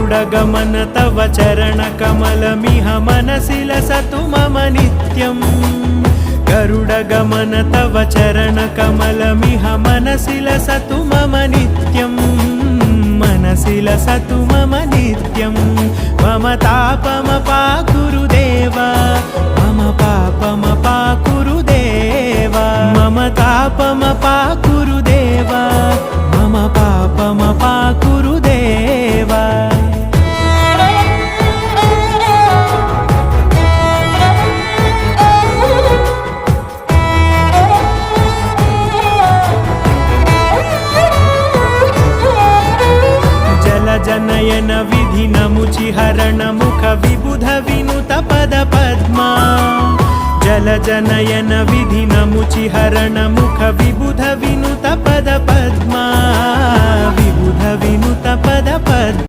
गरुडगमन तव चरणकमलमिह मनसि लसतु मम नित्यम् गरुडगमन तव चरणकमलमिह मनसि लसतु मम नित्यम् मनसि लसतु मम नित्यम् मम तापमपाकुरु देव मम पापमपाकुरु देव मम तापमपाकुरु देव मम पापमपाकुरु देव जनयन विधिनमुचिहरण मुख विबुध विनुत पद पद्मा जल जनयन विधिनमुचिहरण मुख विबुध विनुत पद पद्मा विबुध विनुत पद पद्मा।